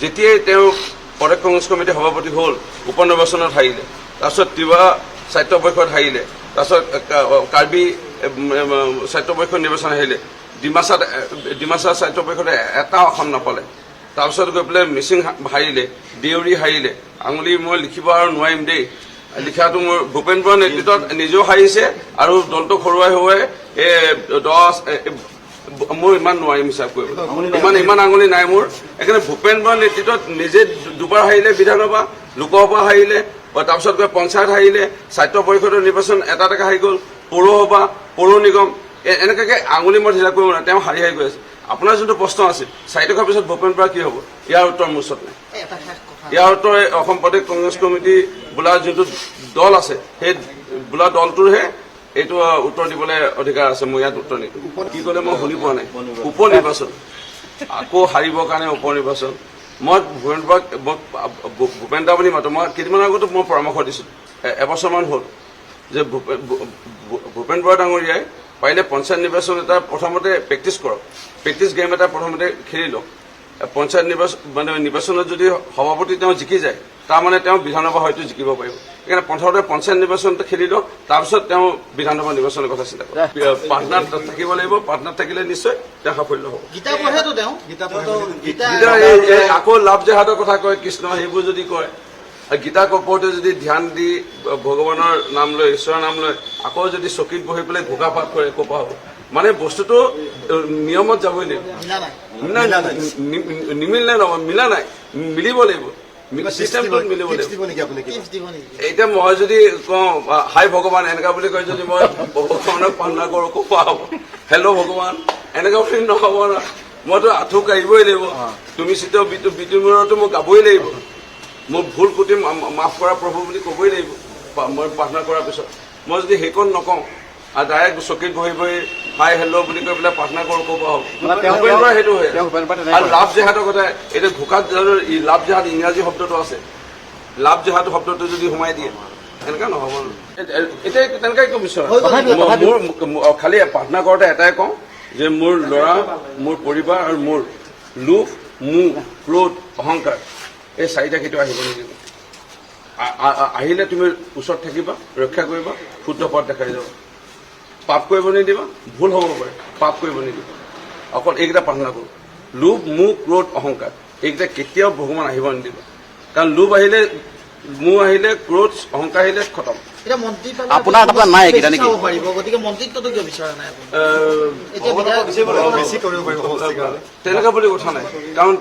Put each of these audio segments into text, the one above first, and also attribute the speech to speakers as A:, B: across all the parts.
A: যেতিয়াই তেওঁ প্ৰদেশ কংগ্ৰেছ কমিটিৰ সভাপতি হ'ল, উপ নিৰ্বাচনত হাৰিলে, তাৰপিছত তিৱা স্বায়ত্ব পৰিষদ হাৰিলে, তাৰপিছত কাৰ্বি স্বায়ত্ব পৰিষদ নিৰ্বাচন হাৰিলে, ডিমাচা স্বায়ত্ব পৰিষদে এটা আসন নাপালে, তাৰপিছত গৈ পেলাই মিচিং হাৰিলে, দেউৰী হাৰিলে। আঙুলি মই লিখিব আৰু নোৱাৰিম দেই, লিখাটো মোৰ ভূপেন বৰাৰ নেতৃত্বত নিজেও হাৰিছে আৰু দলটোক হৰুৱাই মোৰ ইমান নোৱাৰিম হিচাপ কৰিব, ইমান আঙুলি নাই মোৰ। সেইকাৰণে ভূপেন বৰাৰ নেতৃত্বত নিজে দুবাৰ হাৰিলে, বিধানসভা লোকসভা হাৰিলে, তাৰপিছত গৈ পঞ্চায়ত হাৰিলে, স্বায়ত্ব পৰিষদৰ নিৰ্বাচন এটা হাৰি গ'ল, পৌৰসভা পৌৰ নিগম এনেকুৱাকে আঙুলি মই হিচাপ কৰিব নোৱাৰে। তেওঁ হাৰি গৈ আছে। আপোনাৰ যোনটো প্ৰশ্ন আছিল 4 টকাৰ পিছত ভূপেন বৰা কি হ'ব, ইয়াৰ উত্তৰ মোৰ ওচৰত নাই। ইয়াৰ উত্তৰ অসম প্ৰদেশ কংগ্ৰেছ কমিটি বোলা যোনটো দল আছে, সেই বোলা দলটোৰহে এইটো উত্তৰ দিবলৈ অধিকাৰ আছে। মই ইয়াত উত্তৰ নিদিওঁ। কি ক'লে মই শুনি পোৱা নাই। উপ নিৰ্বাচন আকৌ হাৰিবৰ কাৰণে উপ নিৰ্বাচন। মই ভূপেন দা বুলি মাতো। মই কেইদিনমান আগতো মই পৰামৰ্শ দিছিলোঁ, এবছৰমান হ'ল, যে ভূপেন বৰা ডাঙৰীয়াই পাৰিলে পঞ্চায়ত নিৰ্বাচন এটা প্ৰথমতে প্ৰেক্টিচ কৰক, প্ৰেক্টিচ গেম এটা প্ৰথমতে খেলি লওক। পঞ্চায়ত নিৰ্বাচনত যদি সভাপতি তেওঁ জিকি যায়, তাৰমানে তেওঁ বিধানসভা হয়তো জিকিব পাৰিব। সেইকাৰণে প্ৰথমতে পঞ্চায়ত নিৰ্বাচনটো খেলি লওক, তাৰপিছত তেওঁ বিধানসভা নিৰ্বাচনৰ কথা চিন্তা কৰক। পাটনাত থাকিব লাগিব, পাটনাত থাকিলে নিশ্চয় তেওঁ সাফল্য হ'ব। আকৌ লাভ জেহাদৰ কথা কয় কৃষ্ণ, সেইবোৰ যদি কয়, গীতা ওপৰতে যদি ধ্যান দি ভগৱানৰ নাম লৈ, ঈশ্বৰৰ নাম লৈ আকৌ যদি চকীত বহি পেলাই ঘোষা পাঠ কৰে, ক'পা হ'ব? মানে বস্তুটো নিয়মত যাবই লাগিব। নিমিলে নহয়, মিলা নাই, মিলিব লাগিব, চিষ্টেমটোত মিলিব লাগিব। এতিয়া মই যদি কওঁ হাই ভগৱান এনেকা বুলি কয়, যদি মই ভগৱানক প্ৰাৰ্থনা কৰোঁ, ক'পা হ'ব? হেল্ল' ভগৱান এনেকা বুলি নহ'ব ন। মইতো আঁঠু কাঢ়িবই লাগিব, তুমি চিত্ৰ বিতুমূৰতো মই গাবই লাগিব, মোৰ ভুল কুটি মাফ কৰা প্ৰভু বুলি ক'বই লাগিব মই প্ৰাৰ্থনা কৰাৰ পিছত। মই যদি সেইকণ নকওঁ আৰু ডাইৰেক্ট চকীত বহি বহি হাই হেল্ল' বুলি কৈ পেলাই প্ৰাৰ্থনা কৰোঁ, ক'ব হ'ব? সেইটো হয়। আৰু লাভ জেহাদৰ কথা, এতিয়া ঘোষাত লাভ জেহাদ ইংৰাজী শব্দটো আছে, লাভ জেহাদ শব্দটো যদি সোমাই দিয়ে এনেকুৱা নহ'ব। এতিয়া তেনেকৈ একো বিচৰা মোৰ খালি প্ৰাৰ্থনা কৰোঁতে এটাই কওঁ যে মোৰ ল'ৰা, মোৰ পৰিবাৰ আৰু মোৰ লোভ, মোহ, ক্ৰোধ, অহংকাৰ, এই 4টা কেতিয়াও আহিব নিদিব। আহিলে তুমি ওচৰত থাকিবা, ৰক্ষা কৰিবা, শুদ্ধ পথ দেখাই যাবা। পাপ কৰিব নিদিবা, ভুল হ'ব পাৰে, পাপ কৰিব নিদিবা। অকল এইকেইটা প্ৰাৰ্থনা কৰোঁ, লোভ, মোহ, ক্ৰোধ, অহংকাৰ, এইকেইটা কেতিয়াও ভগৱান আহিব নিদিবা। কাৰণ লোভ আহিলে, মোহ আহিলে, ক্ৰোধ, অহংকাৰ আহিলে খতম।
B: আপোনাৰ নাই এইকেইটা নেকি?
A: তেনেকুৱা বুলি কথা নাই। কাৰণ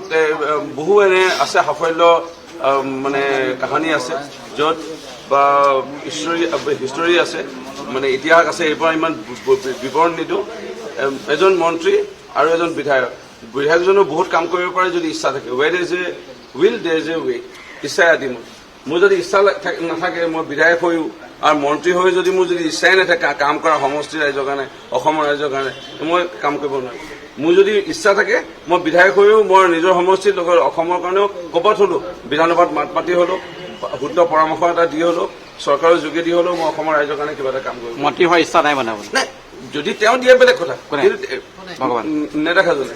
A: বহু এনে আছে সাফল্য মানে কাহানী আছে, য'ত বা হিষ্টৰী আছে, মানে ইতিহাস আছে। এইবাৰ ইমান বিৱৰণ নিদিওঁ। এজন মন্ত্ৰী আৰু এজন বিধায়কজনেও বহুত কাম কৰিব পাৰে যদি ইচ্ছা থাকে। Where is a will there is a way. ইচ্ছাই আদি মোৰ যদি ইচ্ছা নাথাকে, মই বিধায়ক হৈও আৰু মন্ত্ৰী হৈ যদি মোৰ যদি ইচ্ছাই নাথাকে কাম কৰা সমষ্টিৰ ৰাইজৰ কাৰণে, অসমৰ ৰাইজৰ কাৰণে, মই কাম কৰিব নোৱাৰিম। মোৰ যদি ইচ্ছা থাকে, মই বিধায়ক হৈও মই নিজৰ সমষ্টিৰ লগত অসমৰ কাৰণেও ক'ৰবাত হ'লেও বিধানসভাত মাত মাতি হ'লেও, শুদ্ধ পৰামৰ্শ এটা দি হ'লেও, চৰকাৰৰ যোগেদি হ'লেও মই অসমৰ ৰাইজৰ কাৰণে কিবা এটা কাম কৰিম।
B: মন্ত্ৰী হোৱাৰ ইচ্ছা নাই মানে
A: নাই, যদি তেওঁ দিয়ে বেলেগ কথা, নেদেখাজনে।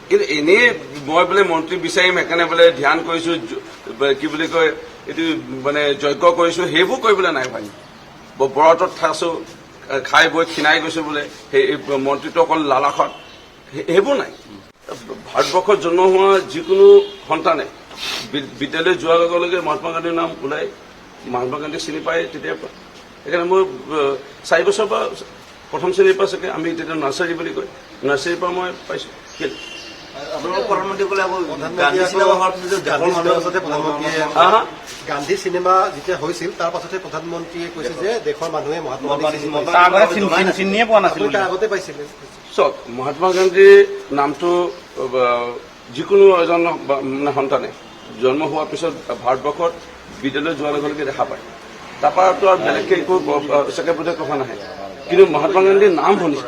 A: কিন্তু এনেই মই বোলে মন্ত্ৰী বিচাৰিম, সেইকাৰণে বোলে ধ্যান কৰিছো, কি বুলি কয় এইটো মানে যজ্ঞ কৰিছো, সেইবোৰ কৰিবলৈ নাই ভাই। ব্ৰতত থাকছো, খাই বৈ ক্ষীণাই গৈছো বোলে, সেই মন্ত্ৰীটো অকল লালাখত, সেইবোৰ নাই। ভাৰতবৰ্ষত জন্ম হোৱা যিকোনো সন্তানে বিদ্যালয় যোৱাৰ লগে লগে মহাত্মা গান্ধীৰ নাম ওলাই, মহাত্মা গান্ধীক চিনি পায় তেতিয়াৰ পৰা। সেইকাৰণে মই 4 বছৰ পৰা প্ৰথম শ্ৰেণীৰ পৰা চাগে, আমি তেতিয়া নাৰ্চাৰী বুলি কয়, নাৰ্চাৰীৰ পৰা মই পাইছোঁ।
C: গান্ধী চিনেমা যেতিয়া হৈছিল তাৰ পাছতে প্ৰধানমন্ত্ৰীয়ে কৈছে যে দেশৰ মানুহে মহাত্মা আগতে পাইছিলে।
A: চাওক, মহাত্মা গান্ধীৰ নামটো যিকোনো এজন সন্তানে জন্ম হোৱাৰ পিছত ভাৰতবৰ্ষত বিদ্যালয় যোৱাৰ লগে লগে দেখা পায়। তাৰপৰাতো আৰু বেলেগকৈ একো চাগে বোধে কথা নাহে, কিন্তু মহাত্মা গান্ধীৰ নাম শুনিছে।